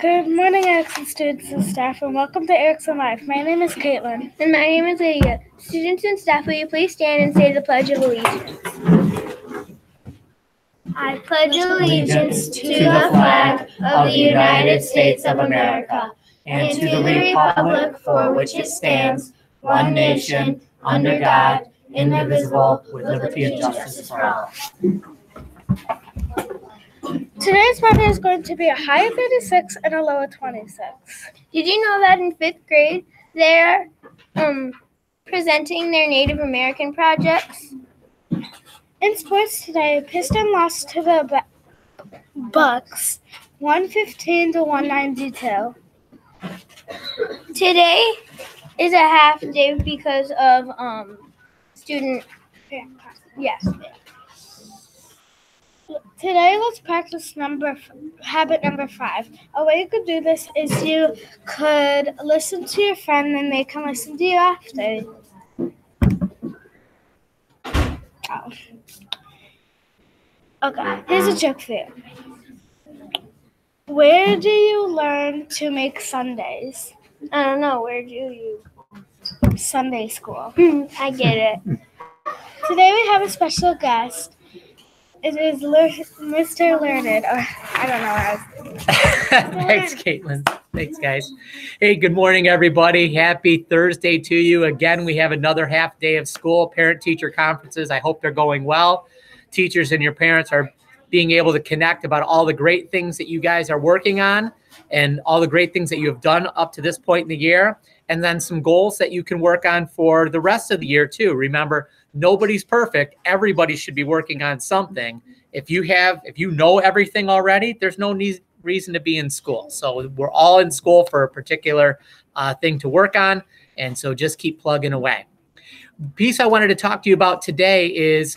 Good morning, Erickson students and staff, and welcome to Erickson Live. My name is Caitlin. And my name is Lydia. Students and staff, will you please stand and say the Pledge of Allegiance? I pledge allegiance to the flag of the United States of America and to the republic for which it stands, one nation, under God, indivisible, with liberty and justice for all. Today's weather is going to be a high of 86 and a low of 26. Did you know that in 5th grade they're presenting their Native American projects? In sports today, Piston lost to the Bucks 115 to 192. Today is a half day because of student. Yes. Today, let's practice habit number 5. A way you could do this is you could listen to your friend and they can listen to you after. Oh. Okay, here's a joke for you. Where do you learn to make sundaes? I don't know. Where do you? Sunday school. I get it. Today we have a special guest. It is Mr. Learned, or I don't know what I was Thanks, Caitlin. Thanks, guys. Hey, good morning, everybody. Happy Thursday to you. Again, we have another half day of school, parent-teacher conferences. I hope they're going well. Teachers and your parents are being able to connect about all the great things that you guys are working on and all the great things that you have done up to this point in the year, and then some goals that you can work on for the rest of the year, too. Remember, nobody's perfect. Everybody should be working on something. If you know everything already, there's no reason to be in school. So we're all in school for a particular thing to work on. And so just keep plugging away. Piece I wanted to talk to you about today is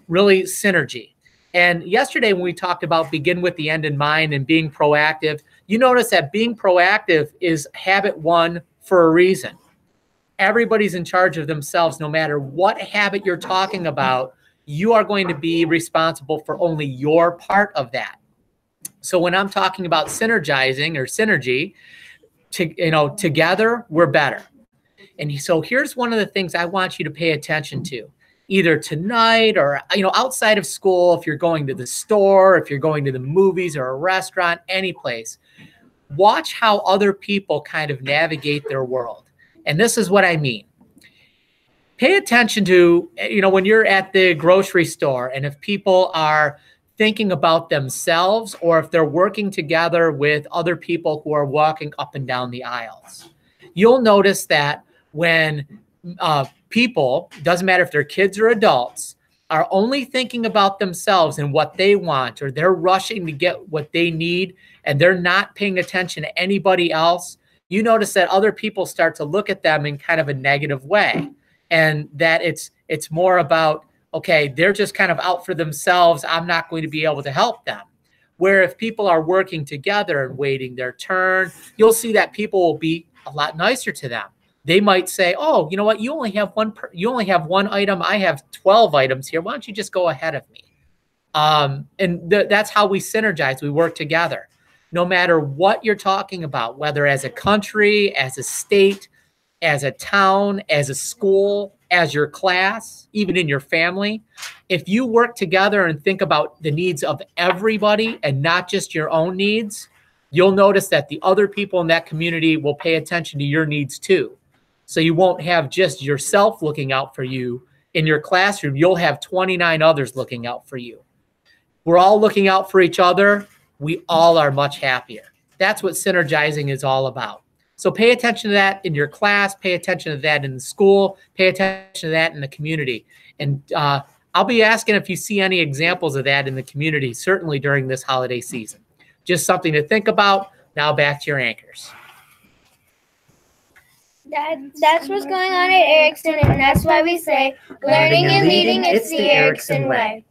really synergy. And yesterday when we talked about begin with the end in mind and being proactive, you notice that being proactive is habit 1 for a reason. Everybody's in charge of themselves. No matter what habit you're talking about, you are going to be responsible for only your part of that. So when I'm talking about synergizing or synergy, together we're better. And so here's one of the things I want you to pay attention to, either tonight or outside of school, if you're going to the store, if you're going to the movies or a restaurant, any place. Watch how other people kind of navigate their world. And this is what I mean. Pay attention to, when you're at the grocery store and if people are thinking about themselves or if they're working together with other people who are walking up and down the aisles. You'll notice that when people, doesn't matter if they're kids or adults, are only thinking about themselves and what they want, or they're rushing to get what they need and they're not paying attention to anybody else, you notice that other people start to look at them in kind of a negative way, and that it's more about, okay, they're just kind of out for themselves. I'm not going to be able to help them. Where if people are working together and waiting their turn, you'll see that people will be a lot nicer to them. They might say, oh, you know what? You only have one item. I have 12 items here. Why don't you just go ahead of me? That's how we synergize. We work together. No matter what you're talking about, whether as a country, as a state, as a town, as a school, as your class, even in your family, if you work together and think about the needs of everybody and not just your own needs, you'll notice that the other people in that community will pay attention to your needs too. So you won't have just yourself looking out for you in your classroom. You'll have 29 others looking out for you. We're all looking out for each other. We all are much happier. That's what synergizing is all about. So pay attention to that in your class, pay attention to that in the school, pay attention to that in the community. And I'll be asking if you see any examples of that in the community, certainly during this holiday season. Just something to think about. Now back to your anchors. That's what's going on at Erickson, and that's why we say, learning and leading, it's the Erickson way.